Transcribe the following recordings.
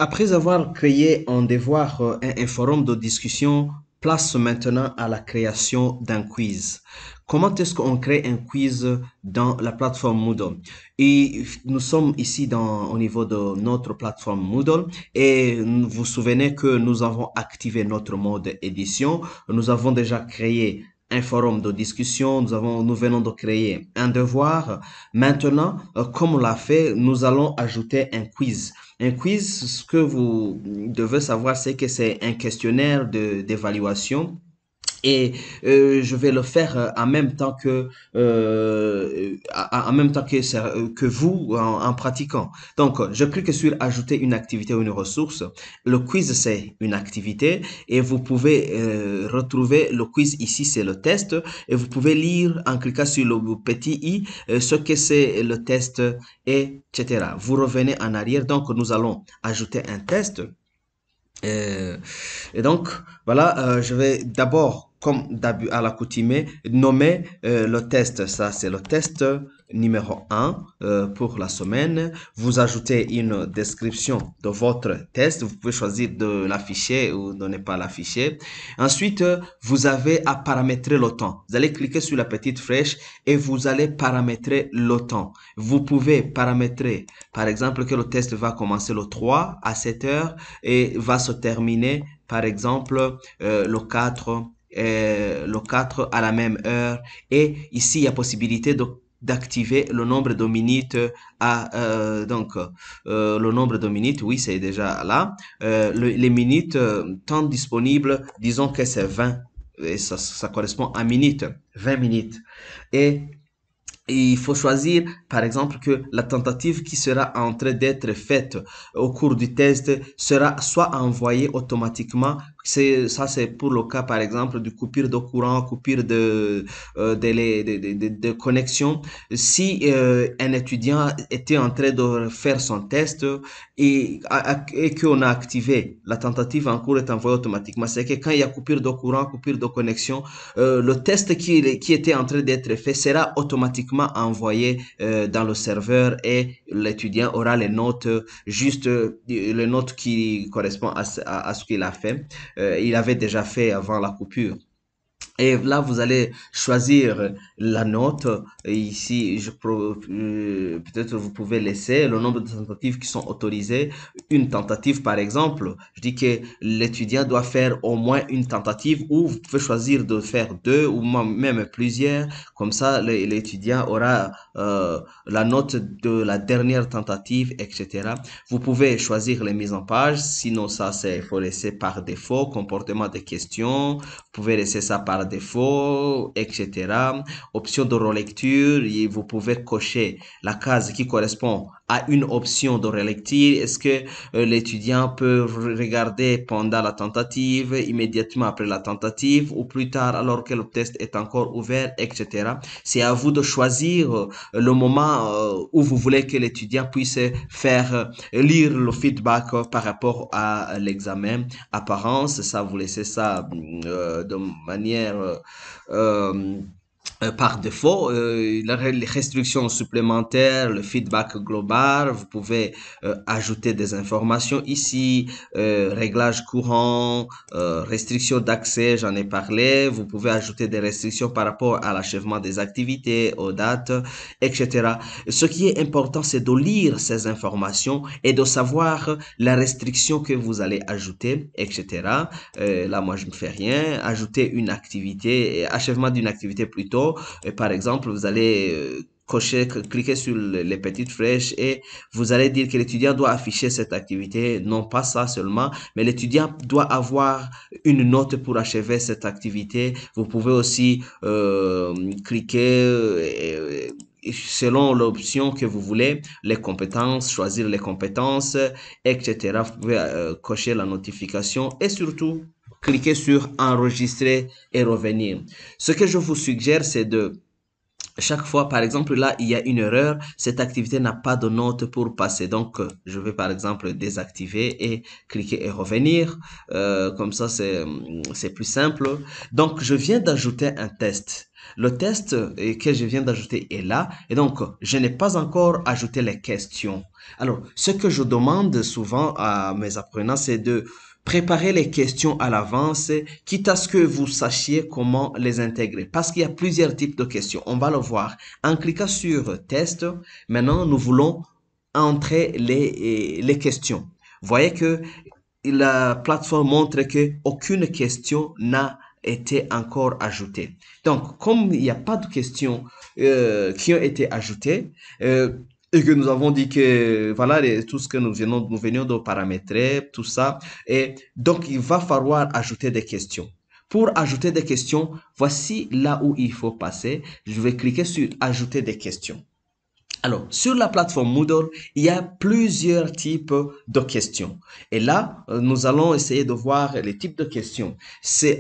Après avoir créé un devoir, un forum de discussion, place maintenant à la création d'un quiz. Comment est-ce qu'on crée un quiz dans la plateforme Moodle? Et nous sommes ici au niveau de notre plateforme Moodle et vous vous souvenez que nous avons activé notre mode édition. Nous avons déjà créé un forum de discussion, nous venons de créer un devoir. Maintenant, comme on l'a fait, nous allons ajouter un quiz. Un quiz, ce que vous devez savoir, c'est que c'est un questionnaire d'évaluation et je vais le faire en même temps en même temps que vous en pratiquant. Donc, je clique sur ajouter une activité ou une ressource. Le quiz, c'est une activité et vous pouvez retrouver le quiz ici, c'est le test et vous pouvez lire en cliquant sur le petit i ce que c'est le test, etc. Vous revenez en arrière. Donc, nous allons ajouter un test. Euh, et donc, voilà, je vais d'abord, comme à l'accoutumée, nommer le test. Ça, c'est le test numéro un pour la semaine. Vous ajoutez une description de votre test. Vous pouvez choisir de l'afficher ou de ne pas l'afficher. Ensuite, vous avez à paramétrer le temps. Vous allez cliquer sur la petite flèche et vous allez paramétrer le temps. Vous pouvez paramétrer, par exemple, que le test va commencer le 3 à 7 heures et va se terminer, par exemple, le 4 à la même heure. Et ici, il y a possibilité d'activer le nombre de minutes le nombre de minutes, oui, c'est déjà là. Les minutes, temps disponible, disons que c'est 20 et ça correspond à minutes, 20 minutes. Et il faut choisir, par exemple, que la tentative qui sera en train d'être faite au cours du test sera soit envoyée automatiquement. C'est pour le cas, par exemple, de coupure de courant, coupure de connexion. Si un étudiant était en train de faire son test et qu'on a activé la tentative en cours est envoyée automatiquement, c'est que quand il y a coupure de courant, coupure de connexion, le test qui était en train d'être fait sera automatiquement envoyé dans le serveur et l'étudiant aura les notes, juste les notes qui correspondent à ce qu'il a fait. Il avait déjà fait avant la coupure. Et là, vous allez choisir la note. Et ici, peut-être vous pouvez laisser le nombre de tentatives qui sont autorisées. Une tentative, par exemple, je dis que l'étudiant doit faire au moins une tentative ou vous pouvez choisir de faire deux ou même plusieurs. Comme ça, l'étudiant aura la note de la dernière tentative, etc. Vous pouvez choisir les mises en page. Sinon, ça, il faut laisser par défaut, comportement de questions. Vous pouvez laisser ça par défaut, etc. Option de relecture, et vous pouvez cocher la case qui correspond à une option de relecture. Est-ce que l'étudiant peut regarder pendant la tentative, immédiatement après la tentative ou plus tard alors que le test est encore ouvert, etc. C'est à vous de choisir le moment où vous voulez que l'étudiant puisse faire lire le feedback par rapport à l'examen. Apparence, ça, vous laissez ça de manière par défaut, les restrictions supplémentaires, le feedback global, vous pouvez ajouter des informations ici, réglages courants, restrictions d'accès, j'en ai parlé, vous pouvez ajouter des restrictions par rapport à l'achèvement des activités, aux dates, etc. Ce qui est important, c'est de lire ces informations et de savoir la restriction que vous allez ajouter, etc. Là, moi, je ne fais rien. Ajouter une activité, achèvement d'une activité plutôt. Et par exemple, vous allez cliquer sur les petites flèches et vous allez dire que l'étudiant doit afficher cette activité. Non pas ça seulement, mais l'étudiant doit avoir une note pour achever cette activité. Vous pouvez aussi cliquer selon l'option que vous voulez, les compétences, choisir les compétences, etc. Vous pouvez cocher la notification et surtout cliquer sur enregistrer et revenir. Ce que je vous suggère, c'est de chaque fois, par exemple, là, il y a une erreur, cette activité n'a pas de note pour passer. Donc, je vais par exemple désactiver et cliquer et revenir. Comme ça, c'est plus simple. Donc, je viens d'ajouter un test. Le test que je viens d'ajouter est là. Et donc, je n'ai pas encore ajouté les questions. Alors, ce que je demande souvent à mes apprenants, c'est de préparer les questions à l'avance, quitte à ce que vous sachiez comment les intégrer. Parce qu'il y a plusieurs types de questions. On va le voir. En cliquant sur test, maintenant, nous voulons entrer les questions. Vous voyez que la plateforme montre que aucune question n'a été encore ajoutée. Donc, comme il n'y a pas de questions qui ont été ajoutées, et que nous avons dit que voilà tout ce que nous venions de paramétrer, tout ça, et donc il va falloir ajouter des questions. Pour ajouter des questions, voici là où il faut passer. Je vais cliquer sur ajouter des questions. Alors, sur la plateforme Moodle, il y a plusieurs types de questions. Et là, nous allons essayer de voir les types de questions.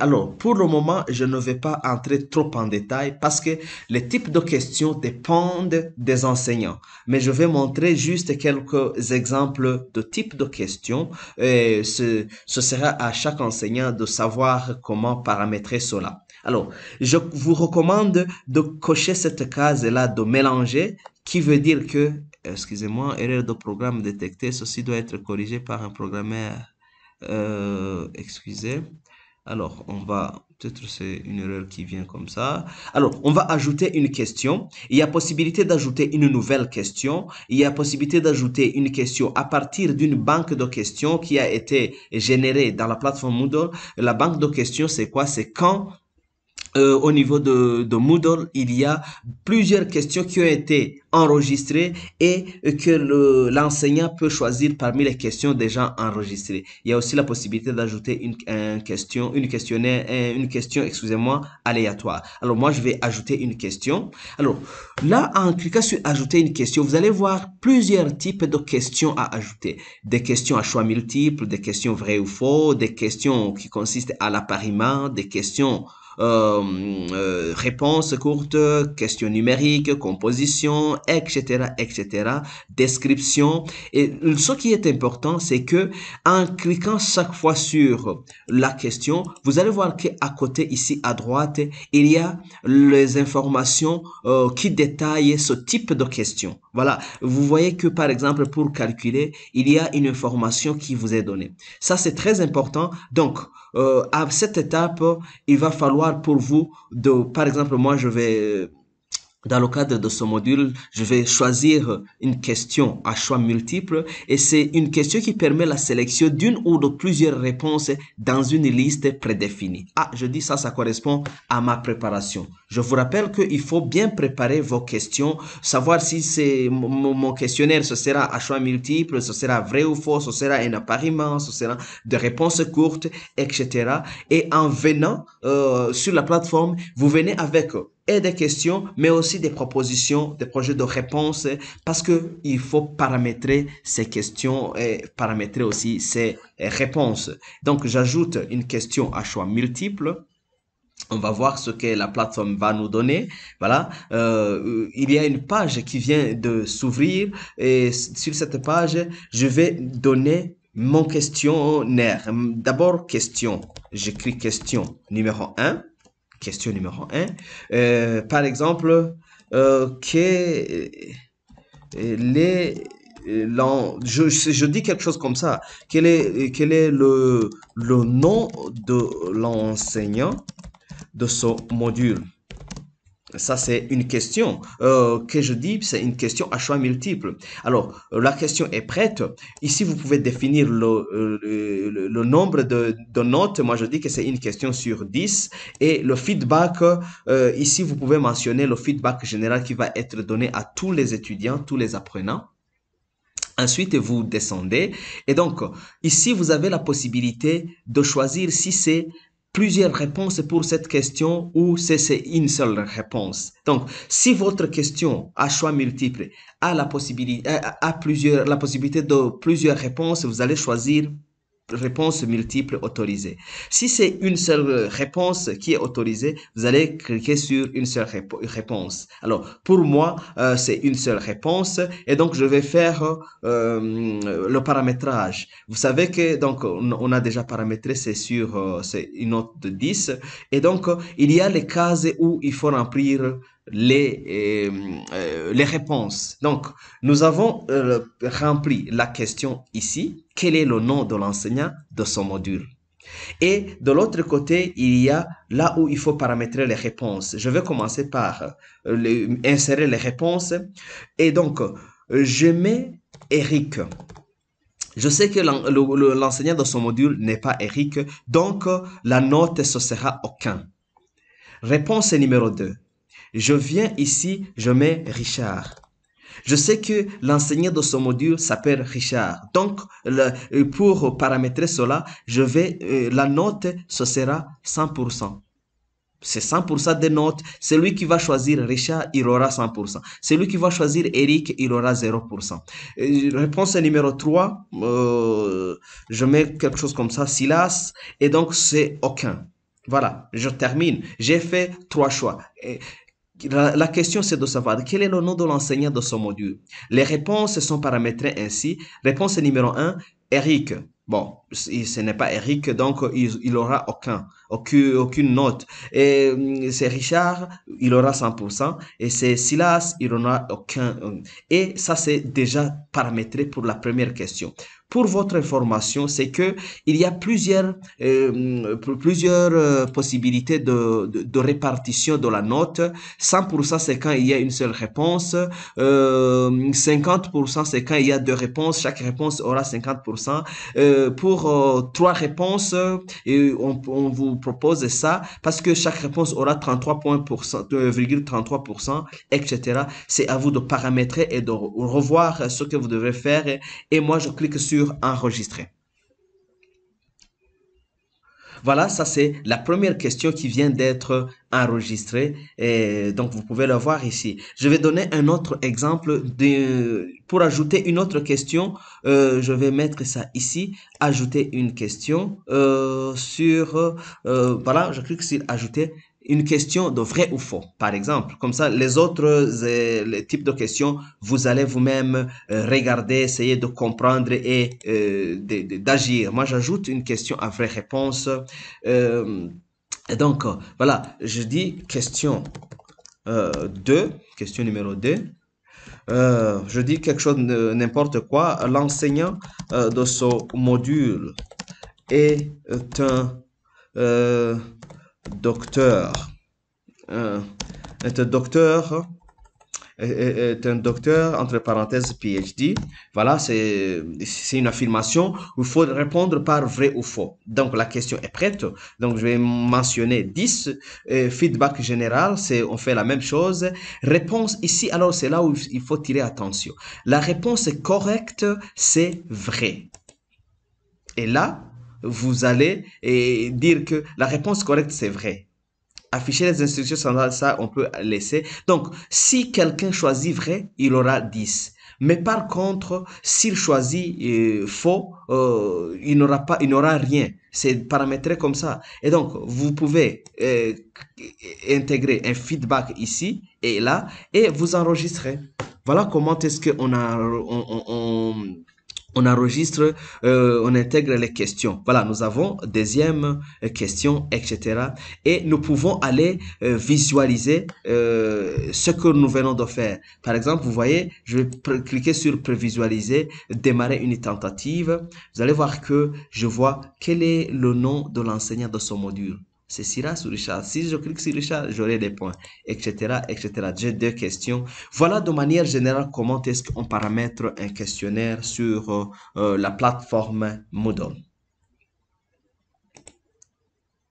Alors, pour le moment, je ne vais pas entrer trop en détail parce que les types de questions dépendent des enseignants. Mais je vais montrer juste quelques exemples de types de questions. Et ce sera à chaque enseignant de savoir comment paramétrer cela. Alors, je vous recommande de cocher cette case-là de mélanger qui veut dire que, excusez-moi, erreur de programme détectée, ceci doit être corrigé par un programmeur. Excusez. Alors, on va, peut-être c'est une erreur qui vient comme ça. Alors, on va ajouter une question. Il y a possibilité d'ajouter une nouvelle question. Il y a possibilité d'ajouter une question à partir d'une banque de questions qui a été générée dans la plateforme Moodle. La banque de questions, c'est quoi? C'est quand au niveau de Moodle, il y a plusieurs questions qui ont été enregistrées et que l'enseignant peut choisir parmi les questions déjà enregistrées. Il y a aussi la possibilité d'ajouter une question, excusez-moi, aléatoire. Alors moi, je vais ajouter une question. Alors là, en cliquant sur ajouter une question, vous allez voir plusieurs types de questions à ajouter. Des questions à choix multiples, des questions vraies ou faux, des questions qui consistent à l'appariement, des questions réponses courtes, questions numériques, composition, etc., etc., description. Et ce qui est important, c'est que en cliquant chaque fois sur la question, vous allez voir qu'à côté, ici à droite, il y a les informations qui détaillent ce type de question. Voilà, vous voyez que par exemple, pour calculer, il y a une information qui vous est donnée. Ça, c'est très important. Donc, à cette étape, il va falloir pour vous par exemple, moi, je vais dans le cadre de ce module, je vais choisir une question à choix multiple et c'est une question qui permet la sélection d'une ou de plusieurs réponses dans une liste prédéfinie. Ah, je dis ça, ça correspond à ma préparation. Je vous rappelle qu'il faut bien préparer vos questions, savoir si c'est mon questionnaire, ce sera à choix multiple, ce sera vrai ou faux, ce sera un appariement, ce sera des réponses courtes, etc. Et en venant sur la plateforme, vous venez avec et des questions, mais aussi des propositions, des projets de réponse, parce que il faut paramétrer ces questions et paramétrer aussi ces réponses. Donc, j'ajoute une question à choix multiple. On va voir ce que la plateforme va nous donner. Voilà, il y a une page qui vient de s'ouvrir et sur cette page, je vais donner mon questionnaire. D'abord, question. J'écris question numéro 1. Question numéro 1. Par exemple, je dis quelque chose comme ça. Quel est le nom de l'enseignant de ce module? Ça, c'est une question que je dis, c'est une question à choix multiple. Alors, la question est prête. Ici, vous pouvez définir le nombre de notes. Moi, je dis que c'est une question sur 10. Et le feedback, ici, vous pouvez mentionner le feedback général qui va être donné à tous les étudiants, tous les apprenants. Ensuite, vous descendez. Et donc, ici, vous avez la possibilité de choisir si c'est plusieurs réponses pour cette question ou si c'est une seule réponse. Donc, si votre question à choix multiple a la possibilité de plusieurs réponses, vous allez choisir réponse multiple autorisée. Si c'est une seule réponse qui est autorisée, vous allez cliquer sur une seule réponse. Alors, pour moi, c'est une seule réponse et donc je vais faire le paramétrage. Vous savez que donc on a déjà paramétré, c'est une note de 10 et donc il y a les cases où il faut remplir les réponses. Donc, nous avons rempli la question ici. Quel est le nom de l'enseignant de son module? Et de l'autre côté, il y a là où il faut paramétrer les réponses. Je vais commencer par insérer les réponses. Et donc, je mets Eric. Je sais que l'enseignant de son module n'est pas Eric, donc la note, ce sera aucun. Réponse numéro 2. Je viens ici, je mets Richard. Je sais que l'enseignant de ce module s'appelle Richard. Donc, pour paramétrer cela, la note, ce sera 100%. C'est 100% des notes. Celui qui va choisir Richard, il aura 100%. Celui qui va choisir Eric, il aura 0%. Réponse numéro 3, je mets quelque chose comme ça, Silas, et donc c'est aucun. Voilà, je termine. J'ai fait 3 choix. La question, c'est de savoir quel est le nom de l'enseignant de ce module. Les réponses sont paramétrées ainsi. Réponse numéro 1, Eric. Bon, ce n'est pas Eric, donc il aura aucune note. Et c'est Richard, il aura 100%. Et c'est Silas, il n'en a aucun. Et ça, c'est déjà paramétré pour la première question. Pour votre information, c'est que il y a plusieurs possibilités de répartition de la note. 100% c'est quand il y a une seule réponse. 50% c'est quand il y a 2 réponses. Chaque réponse aura 50%. Pour 3 réponses, on vous propose ça parce que chaque réponse aura 33%, etc. C'est à vous de paramétrer et de revoir ce que vous devez faire. Et moi, je clique sur enregistrer. Voilà, ça c'est la première question qui vient d'être enregistrée. Et donc, vous pouvez le voir ici. Je vais donner un autre exemple. Pour ajouter une autre question, je vais mettre ça ici. Ajouter une question voilà, je clique sur ajouter une question de vrai ou faux, par exemple. Comme ça, les autres les types de questions, vous allez vous-même regarder, essayer de comprendre et d'agir. Moi, j'ajoute une question à vraie réponse. Et donc, voilà, je dis question 2, question numéro 2. Je dis quelque chose, n'importe quoi. L'enseignant de ce module est un docteur. Est un docteur, est un docteur, entre parenthèses, PhD. Voilà, c'est une affirmation où il faut répondre par vrai ou faux. Donc, la question est prête. Donc, je vais mentionner 10. Feedback général, on fait la même chose. Réponse ici, alors c'est là où il faut tirer attention. La réponse correcte, c'est vrai. Et là, vous allez dire que la réponse correcte, c'est vrai. Afficher les instructions standards, ça, on peut laisser. Donc, si quelqu'un choisit vrai, il aura 10. Mais par contre, s'il choisit faux, il n'aura rien. C'est paramétré comme ça. Et donc, vous pouvez intégrer un feedback ici et là et vous enregistrez. Voilà comment est-ce qu'on on enregistre, on intègre les questions. Voilà, nous avons deuxième question, etc. Et nous pouvons aller visualiser ce que nous venons de faire. Par exemple, vous voyez, je vais cliquer sur prévisualiser, démarrer une tentative. Vous allez voir que je vois quel est le nom de l'enseignant de ce module. C'est Silas ou Richard. Si je clique sur Richard, j'aurai des points, etc., etc. J'ai 2 questions. Voilà de manière générale comment est-ce qu'on paramètre un questionnaire sur la plateforme Moodle.